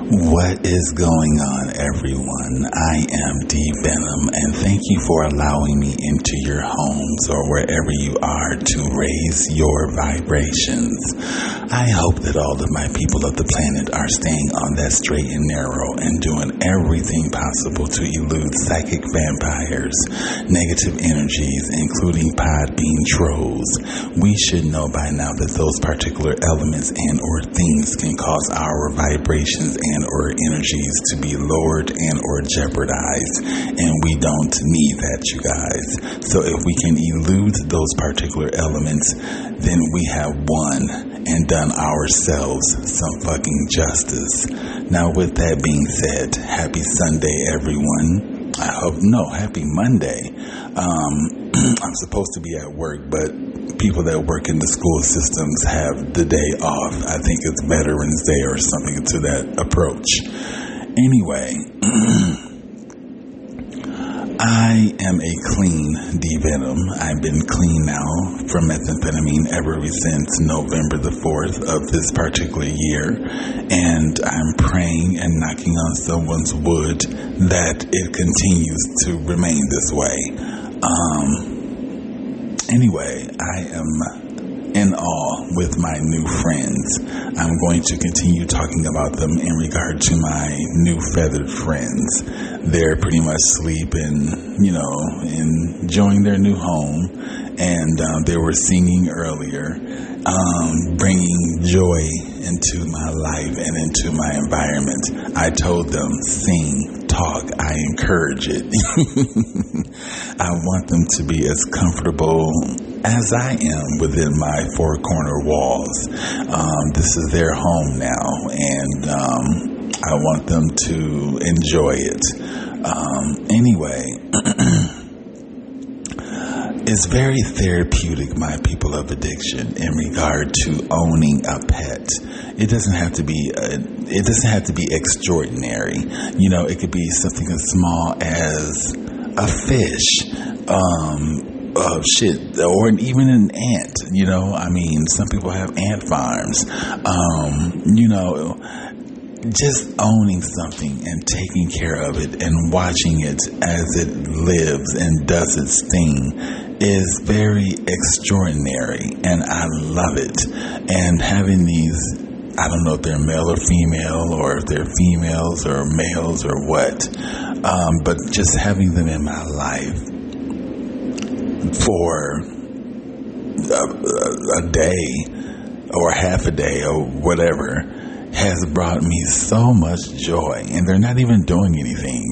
What is going on, everyone? I am D Venom, and thank you for allowing me into your homes or wherever you are to raise your vibrations. I hope that all of my people of the planet are staying on that straight and narrow and doing everything possible to elude psychic vampires, negative energies, including Podbean trolls. We should know by now that those particular elements and or things can cause our vibrations and or energies to be lowered and or jeopardized, and we don't need that, you guys. So if we can elude those particular elements, then we have won and done ourselves some fucking justice. Now with that being said, happy Sunday, everyone. Happy Monday. I'm supposed to be at work, but people that work in the school systems have the day off. I think it's Veterans Day or something to that approach. Anyway, I am a clean D-Venom. I've been clean now from methamphetamine ever since November the 4th of this particular year. And I'm praying and knocking on someone's wood that it continues to remain this way. Anyway, I am in awe with my new friends. I'm going to continue talking about them in regard to my new feathered friends. They're pretty much sleeping, enjoying their new home. And they were singing earlier, bringing joy into my life and into my environment. I told them, sing, talk, I encourage it. I want them to be as comfortable as I am within my four corner walls. This is their home now, and I want them to enjoy it. Anyway, it's very therapeutic, my people of addiction, in regard to owning a pet. It doesn't have to be extraordinary. It could be something as small as a fish, or even an ant. Some people have ant farms. Just owning something and taking care of it and watching it as it lives and does its thing is very extraordinary, and I love it. And having these, I don't know if they're male or female, or if they're females or males or what, but just having them in my life for a day or half a day or whatever has brought me so much joy. And they're not even doing anything,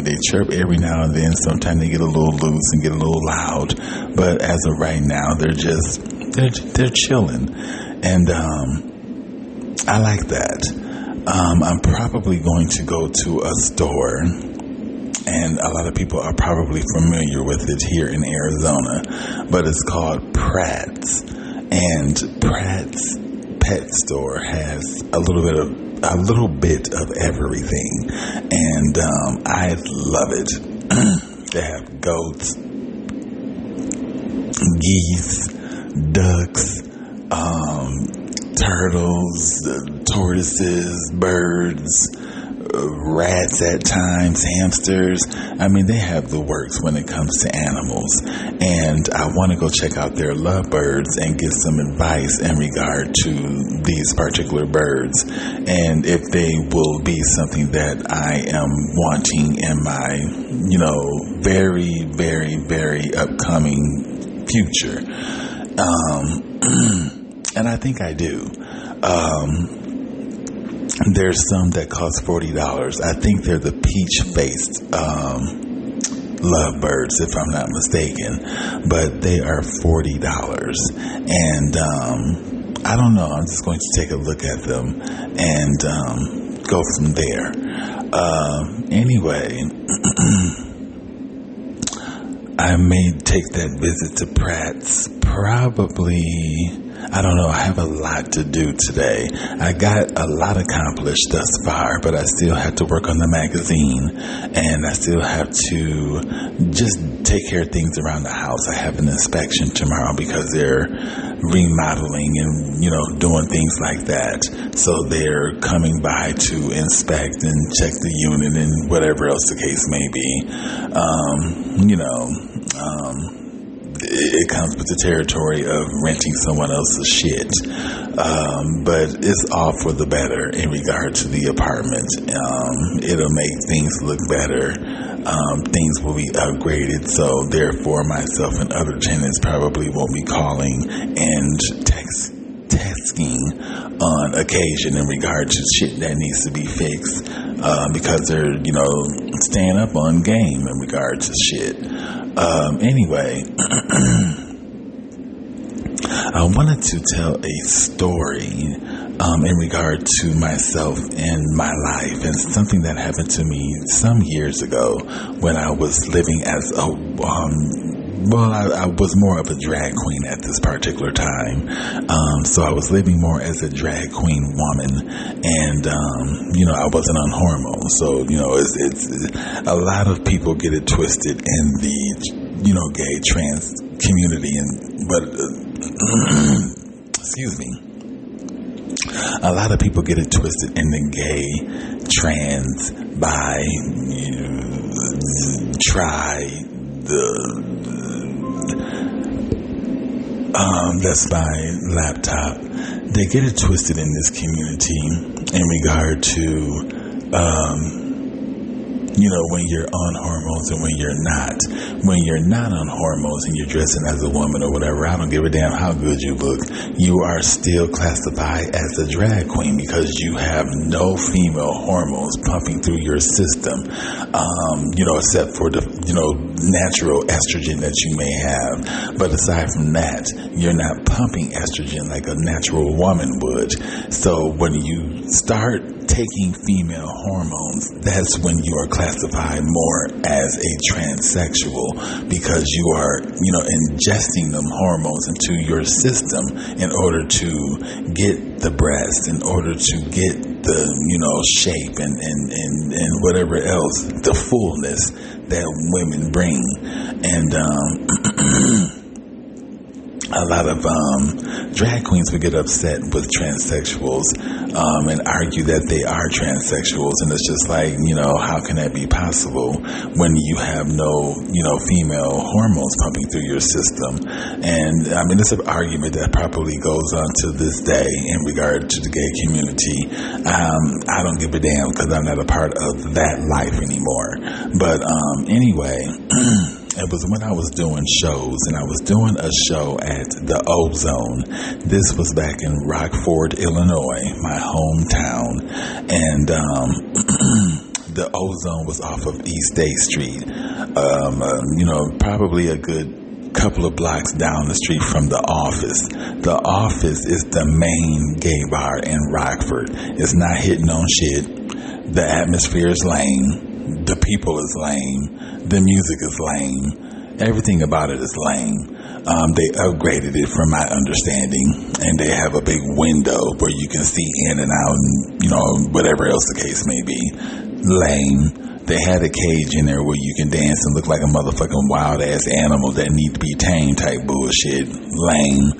they chirp every now and then. Sometimes they get a little loose and get a little loud, but as of right now, they're chilling. And I like that. I'm probably going to go to a store, and a lot of people are probably familiar with it here in Arizona, but it's called Pratt's. And Pratt's Pet Store has a little bit of everything, and I love it. They have goats, geese, ducks, turtles, tortoises, birds, rats at times, hamsters. They have the works when it comes to animals, and I want to go check out their lovebirds and get some advice in regard to these particular birds, and if they will be something that I am wanting in my, very, very, very upcoming future. And I think I do. There's some that cost $40. I think they're the peach-faced lovebirds, if I'm not mistaken, but they are $40. And I don't know. I'm just going to take a look at them and go from there. Anyway, I may take that visit to Pratt's probably I don't know. I have a lot to do today. I got a lot accomplished thus far, but I still have to work on the magazine, and I still have to just take care of things around the house. I have an inspection tomorrow because they're remodeling and, doing things like that. So they're coming by to inspect and check the unit and whatever else the case may be. It comes with the territory of renting someone else's shit. But it's all for the better in regard to the apartment. It'll make things look better. Things will be upgraded. So therefore, myself and other tenants probably won't be calling and texting on occasion in regard to shit that needs to be fixed. Because they're, staying up on game in regard to shit. Anyway, I wanted to tell a story in regard to myself and my life, and something that happened to me some years ago when I was living as I was more of a drag queen at this particular time. So I was living more as a drag queen woman, and I wasn't on hormones. So it's a lot of people get it twisted in the gay trans community, excuse me. A lot of people get it twisted in the gay trans by that's my laptop. They get it twisted in this community in regard to when you're on hormones and when you're not. When you're not on hormones and you're dressing as a woman or whatever, I don't give a damn how good you look. You are still classified as a drag queen because you have no female hormones pumping through your system, except for the, natural estrogen that you may have. But aside from that, you're not pumping estrogen like a natural woman would. So when you start taking female hormones, that's when you are classified more as a transsexual, because you are, ingesting them hormones into your system in order to get the breast, in order to get the, shape and whatever else, the fullness that women bring. And, a lot of drag queens would get upset with transsexuals and argue that they are transsexuals, and it's just like, how can that be possible when you have no, female hormones pumping through your system? And I mean, it's an argument that probably goes on to this day in regard to the gay community. I don't give a damn because I'm not a part of that life anymore. But anyway. It was when I was doing shows, and I was doing a show at the Ozone. This was back in Rockford, Illinois, my hometown. And the Ozone was off of East Day Street, probably a good couple of blocks down the street from the Office. The Office is the main gay bar in Rockford. It's not hitting on shit. The atmosphere is lame. The people is lame. The music is lame. Everything about it is lame. They upgraded it from my understanding, and they have a big window where you can see in and out and, whatever else the case may be. Lame. They had a cage in there where you can dance and look like a motherfucking wild ass animal that need to be tamed type bullshit. Lame.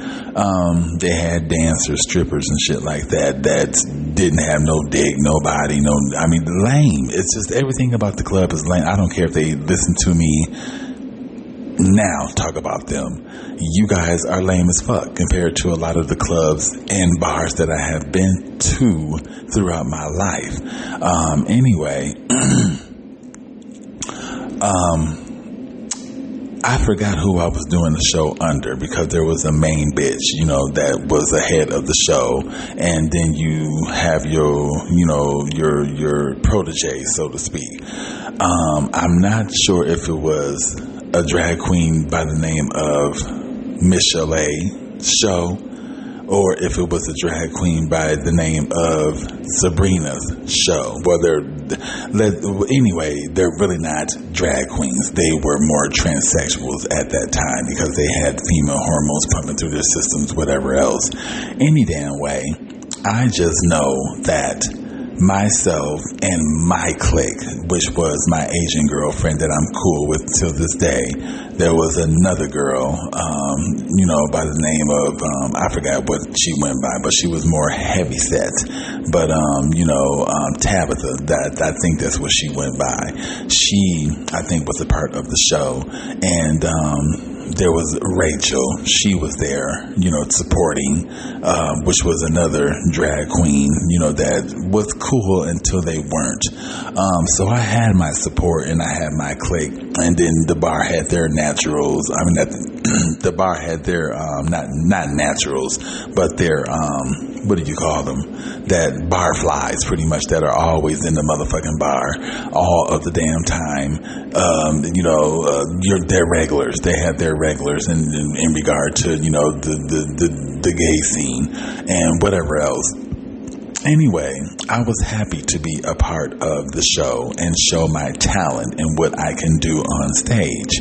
They had dancers, strippers and shit like that didn't have no dick, nobody, lame. It's just everything about the club is lame. I don't care if they listen to me now talk about them. You guys are lame as fuck compared to a lot of the clubs and bars that I have been to throughout my life. Anyway, I forgot who I was doing the show under, because there was a main bitch, that was the head of the show, and then you have your protege, so to speak. I'm not sure if it was a drag queen by the name of Miss Chalet show, or if it was a drag queen by the name of Sabrina's show. Well, anyway, they're really not drag queens. They were more transsexuals at that time because they had female hormones pumping through their systems, whatever else. Any damn way. I just know that myself and my clique, which was my Asian girlfriend that I'm cool with till this day. There was another girl, by the name of, I forgot what she went by, but she was more heavy set. But, Tabitha, I think that's what she went by. She, I think, was a part of the show. And, there was Rachel. She was there, supporting, which was another drag queen, that was cool until they weren't. So I had my support and I had my clique, and then the bar had their naturals. I mean, the bar had their, not naturals, but their, what do you call them? That bar flies, pretty much, that are always in the motherfucking bar all of the damn time. They're regulars. They have their regulars in regard to, the gay scene and whatever else. Anyway, I was happy to be a part of the show and show my talent and what I can do on stage.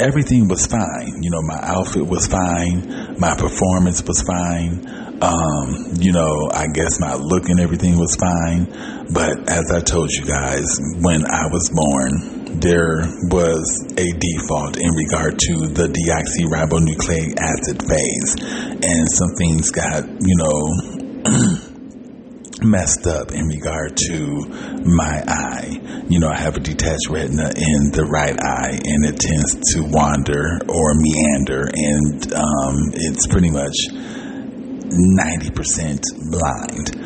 Everything was fine. My outfit was fine. My performance was fine. I guess my look and everything was fine. But as I told you guys, when I was born, there was a default in regard to the deoxyribonucleic acid phase. And some things got, messed up in regard to my eye. I have a detached retina in the right eye, and it tends to wander or meander, and it's pretty much 90% blind.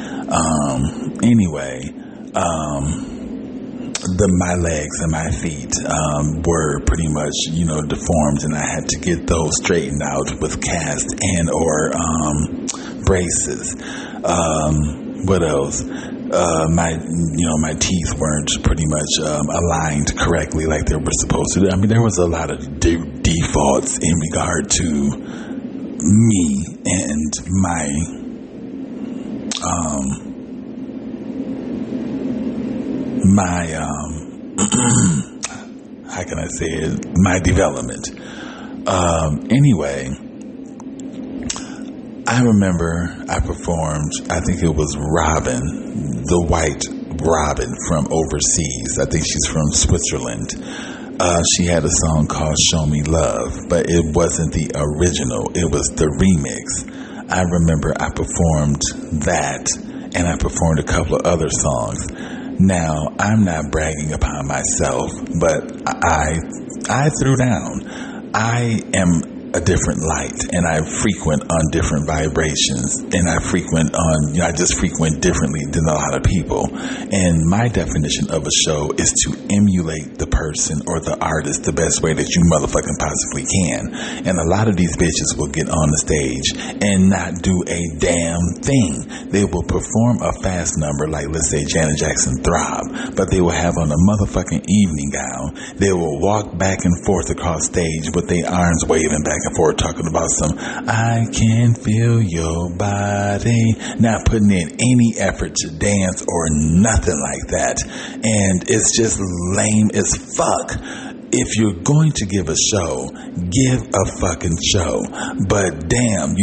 My legs and my feet were pretty much, deformed, and I had to get those straightened out with cast and or braces. What else? My teeth weren't pretty much aligned correctly like they were supposed to. I mean, there was a lot of defaults in regard to me and my how can I say it? My development. I remember I performed, I think it was Robin, the white Robin from overseas. I think she's from Switzerland. She had a song called Show Me Love, but it wasn't the original. It was the remix. I remember I performed that, and I performed a couple of other songs. Now, I'm not bragging upon myself, but I threw down. I am a different light, and I frequent on different vibrations, and I just frequent differently than a lot of people. And my definition of a show is to emulate the person or the artist the best way that you motherfucking possibly can. And a lot of these bitches will get on the stage and not do a damn thing. They will perform a fast number, like let's say Janet Jackson Throb, but they will have on a motherfucking evening gown. They will walk back and forth across stage with their arms waving back and forth, talking about some I can feel your body, not putting in any effort to dance or nothing like that. And it's just lame as fuck. If you're going to give a show, give a fucking show. But damn,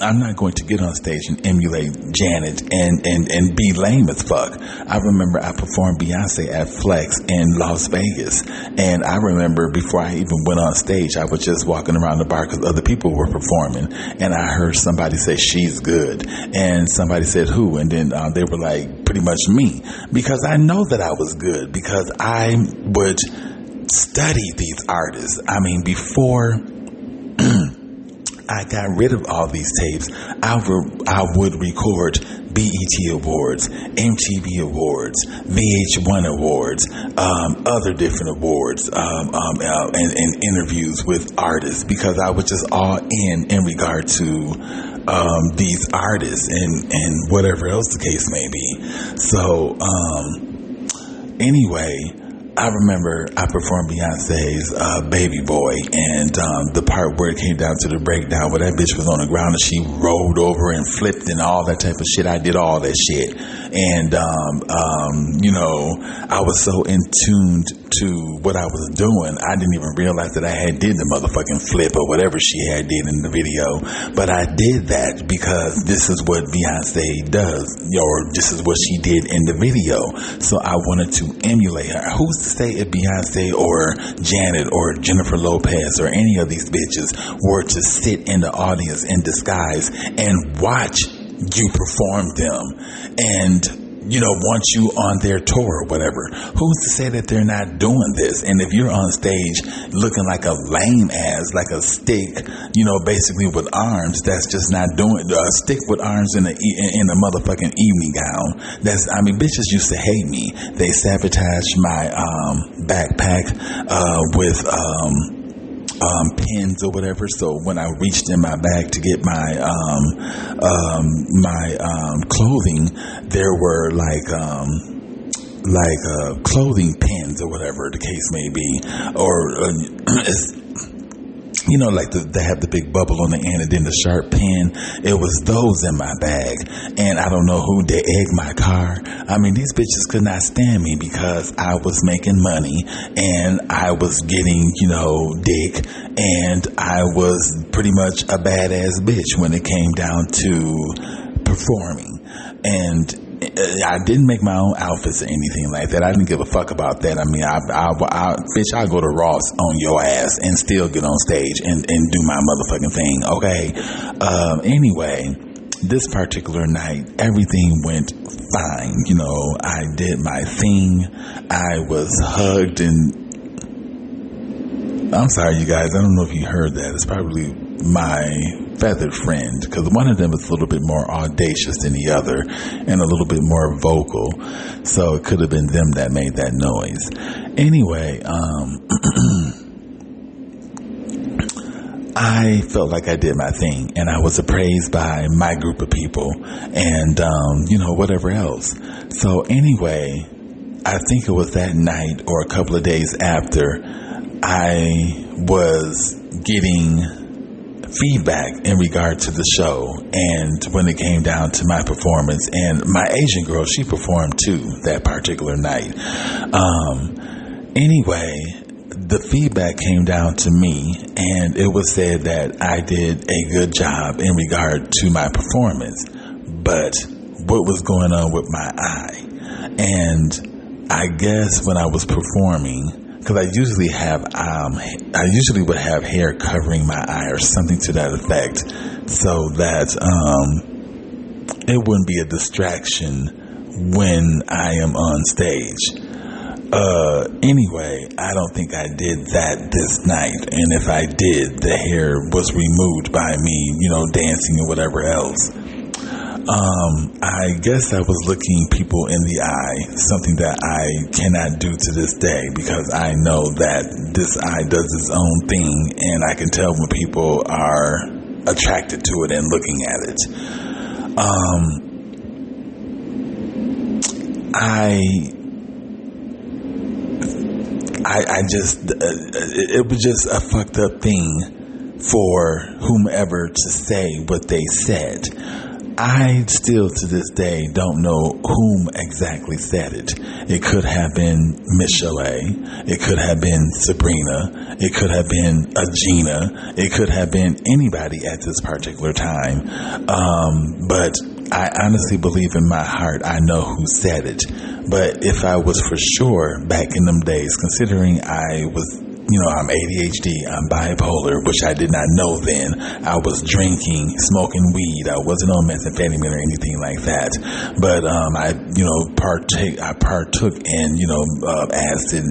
I'm not going to get on stage and emulate Janet and be lame as fuck. I remember I performed Beyonce at Flex in Las Vegas. And I remember before I even went on stage, I was just walking around the bar because other people were performing. And I heard somebody say, she's good. And somebody said, who? And then they were like, pretty much me. Because I know that I was good. Because I would study these artists. I mean, before I got rid of all these tapes, I would record BET Awards, MTV Awards, VH1 Awards, other different awards, and interviews with artists, because I was just all in regard to these artists and whatever else the case may be. So anyway, I remember I performed Beyonce's Baby Boy, and the part where it came down to the breakdown where that bitch was on the ground and she rolled over and flipped and all that type of shit. I did all that shit. And, you know, I was so in tune to what I was doing, I didn't even realize that I had did the motherfucking flip or whatever she had did in the video. But I did that because this is what Beyonce does, or this is what she did in the video. So I wanted to emulate her. Who's to say if Beyonce or Janet or Jennifer Lopez or any of these bitches were to sit in the audience in disguise and watch you perform them and, you know, want you on their tour or whatever? Who's to say that they're not doing this? And if you're on stage looking like a lame ass, like a stick, you know, basically with arms, that's just not doing a stick with arms in a motherfucking evening gown. That's, I mean, bitches used to hate me. They sabotaged my backpack with pins or whatever. So when I reached in my bag to get my clothing, there were like clothing pins or whatever the case may be, or you know, like they have the big bubble on the end and then the sharp pin. It was those in my bag. And I don't know who, they egged my car. I mean, these bitches could not stand me because I was making money and I was getting, you know, dick, and I was pretty much a badass bitch when it came down to performing. And I didn't make my own outfits or anything like that. I didn't give a fuck about that. I mean, bitch, I'll go to Ross on your ass and still get on stage and do my motherfucking thing. Okay. Anyway, this particular night, everything went fine. You know, I did my thing. I was hugged, and I'm sorry, you guys, I don't know if you heard that. It's probably my feathered friend, because one of them is a little bit more audacious than the other and a little bit more vocal, so it could have been them that made that noise. Anyway, I felt like I did my thing, and I was appraised by my group of people and you know, whatever else. So anyway, I think it was that night or a couple of days after, I was getting feedback in regard to the show, and when it came down to my performance, and my Asian girl, she performed too that particular night. Anyway, the feedback came down to me, and it was said that I did a good job in regard to my performance, but what was going on with my eye? And I guess when I was performing, because I usually would have hair covering my eye or something to that effect, so that it wouldn't be a distraction when I am on stage. Anyway, I don't think I did that this night, and if I did, the hair was removed by me, you know, dancing or whatever else. I guess I was looking people in the eye, something that I cannot do to this day, because I know that this eye does its own thing, and I can tell when people are attracted to it and looking at it. I just, it was just a fucked up thing for whomever to say what they said. I still to this day don't know whom exactly said it. It could have been Miss Chalet. It could have been Sabrina. It could have been Gina. It could have been anybody at this particular time. But I honestly believe in my heart I know who said it. But if I was for sure back in them days, considering I was, you know, I'm ADHD, I'm bipolar, which I did not know then. I was drinking, smoking weed. I wasn't on methamphetamine or anything like that. But I partook in, you know, acid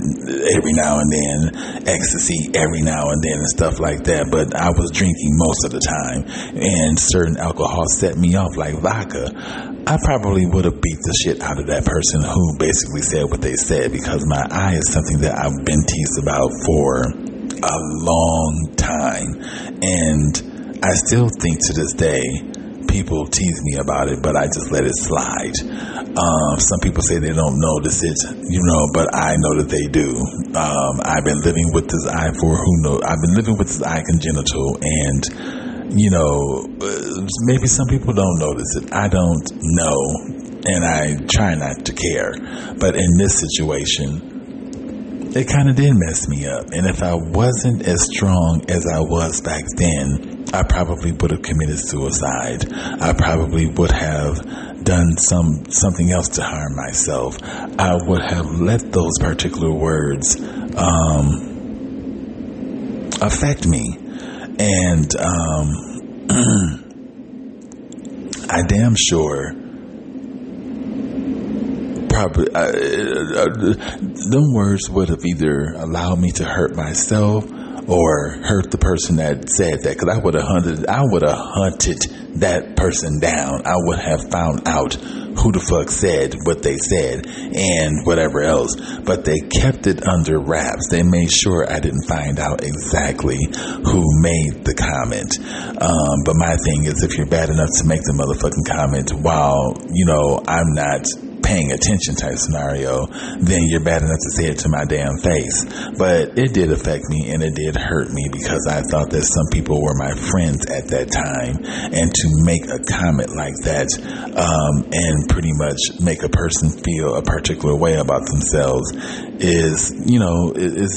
every now and then, ecstasy every now and then, and stuff like that. But I was drinking most of the time, and certain alcohol set me off, like vodka. I probably would have beat the shit out of that person who basically said what they said, because my eye is something that I've been teased about for a long time. And I still think to this day, people tease me about it, but I just let it slide. Some people say they don't notice it, but I know that they do. I've been living with this eye for I've been living with this eye congenital, and maybe some people don't notice it. I don't know, and I try not to care. But in this situation, it kind of did mess me up. And if I wasn't as strong as I was back then, I probably would have committed suicide. I probably would have done something else to harm myself. I would have let those particular words affect me. And I damn sure probably them words would have either allowed me to hurt myself or hurt the person that said that, because I would have hunted that person down. I would have found out who the fuck said what they said and whatever else, but they kept it under wraps. They made sure I didn't find out exactly who made the comment. But my thing is, if you're bad enough to make the motherfucking comment while I'm not paying attention type scenario, then you're bad enough to say it to my damn face. But it did affect me, and it did hurt me, because I thought that some people were my friends at that time, and to make a comment like that and pretty much make a person feel a particular way about themselves is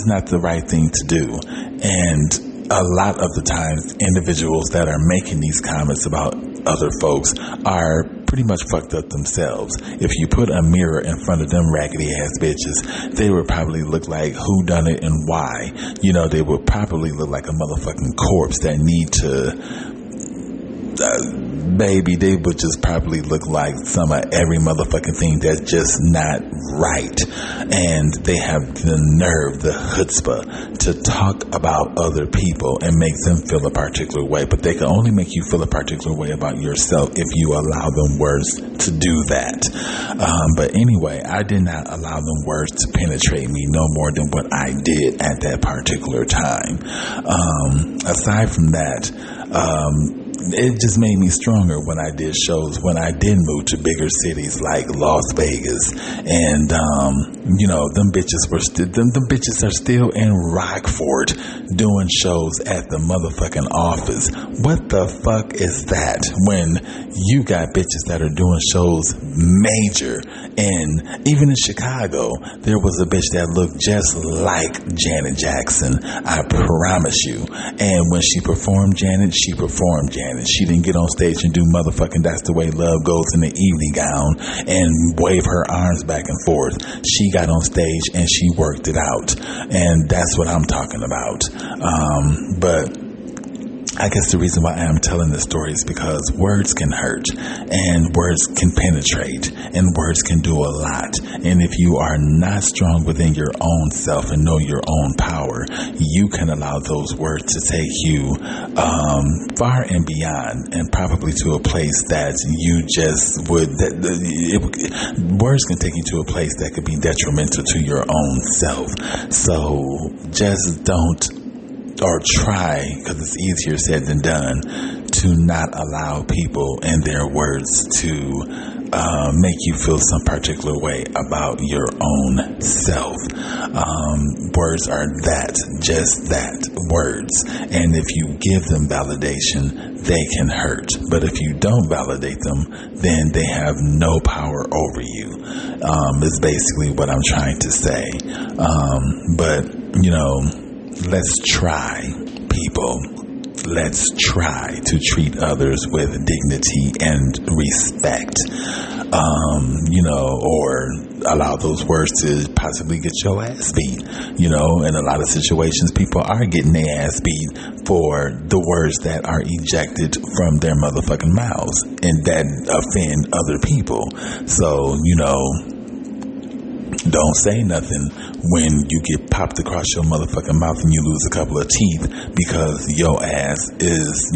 not the right thing to do. And a lot of the times, individuals that are making these comments about other folks are pretty much fucked up themselves. If you put a mirror in front of them raggedy ass bitches, they would probably look like who done it and why. They would probably look like a motherfucking corpse that need to baby, they would just probably look like some of every motherfucking thing that's just not right. And they have the nerve, the chutzpah, to talk about other people and make them feel a particular way. But they can only make you feel a particular way about yourself if you allow them words to do that. But anyway, I did not allow them words to penetrate me no more than what I did at that particular time. Aside from that, it just made me stronger when I did shows, when I did move to bigger cities like Las Vegas, and them bitches were them bitches are still in Rockford doing shows at the motherfucking office. What the fuck is that? When you got bitches that are doing shows major, and even in Chicago, there was a bitch that looked just like Janet Jackson. I promise you. And when she performed Janet, she performed Janet. She didn't get on stage and do motherfucking That's the Way Love Goes in the evening gown and wave her arms back and forth. She got on stage and she worked it out. And that's what I'm talking about. But I guess the reason why I am telling this story is because words can hurt, and words can penetrate, and words can do a lot. And if you are not strong within your own self and know your own power, you can allow those words to take you far and beyond, and probably to a place that you just would, words can take you to a place that could be detrimental to your own self. So just don't, or try, because it's easier said than done, to not allow people and their words to make you feel some particular way about your own self. Words are just that, words. And if you give them validation, they can hurt. But if you don't validate them, then they have no power over you. Is basically what I'm trying to say. But let's try, people. Let's try to treat others with dignity and respect, or allow those words to possibly get your ass beat. In a lot of situations, people are getting their ass beat for the words that are ejected from their motherfucking mouths and that offend other people. So, don't say nothing when you get popped across your motherfucking mouth and you lose a couple of teeth because your ass is,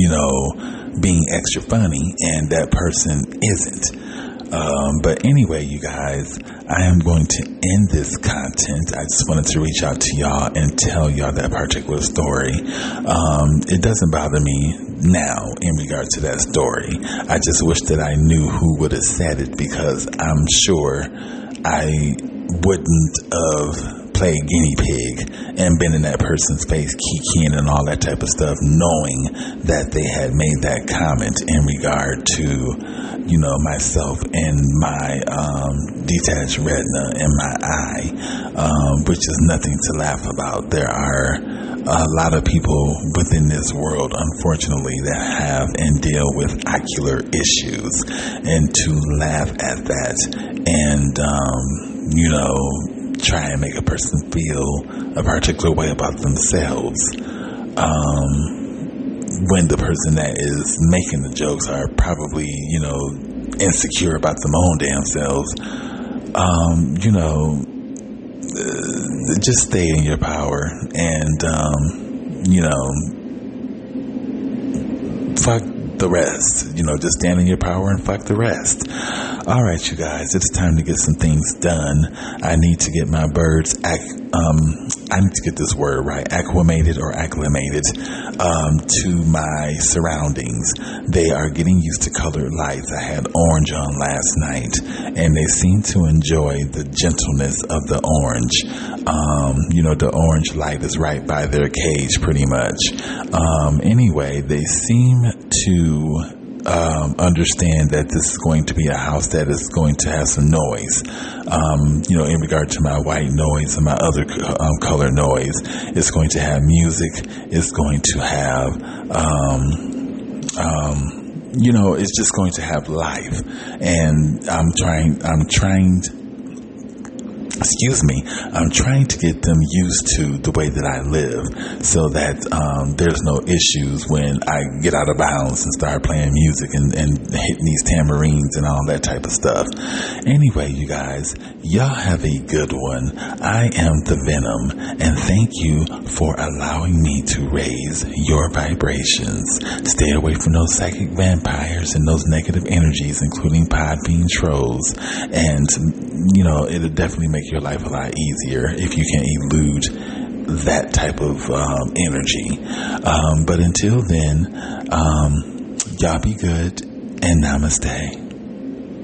being extra funny and that person isn't. But anyway, you guys, I am going to end this content. I just wanted to reach out to y'all and tell y'all that particular story. It doesn't bother me now in regard to that story. I just wish that I knew who would have said it, because I'm sure I wouldn't have played guinea pig and been in that person's face, kikiing and all that type of stuff, knowing that they had made that comment in regard to, myself and my detached retina in my eye, which is nothing to laugh about. There are a lot of people within this world, unfortunately, that have and deal with ocular issues, and to laugh at that and, try and make a person feel a particular way about themselves, when the person that is making the jokes are probably, insecure about their own damn selves. Just stay in your power and, fuck the rest. Just stand in your power and fuck the rest. All right, you guys, it's time to get some things done. I need to get my birds I need to get this word right, acclimated to my surroundings. They are getting used to colored lights. I had orange on last night, and they seem to enjoy the gentleness of the orange. The orange light is right by their cage pretty much. Anyway, they seem to understand that this is going to be a house that is going to have some noise. In regard to my white noise and my other color noise, it's going to have music. It's going to have, it's just going to have life. And I'm trying to get them used to the way that I live, so that there's no issues when I get out of bounds and start playing music and hitting these tambourines and all that type of stuff. Anyway, you guys, y'all have a good one. I am the Venom, and thank you for allowing me to raise your vibrations. Stay away from those psychic vampires and those negative energies, including Podbean trolls, and it'll definitely make your life a lot easier if you can elude that type of energy. But until then, y'all be good and namaste.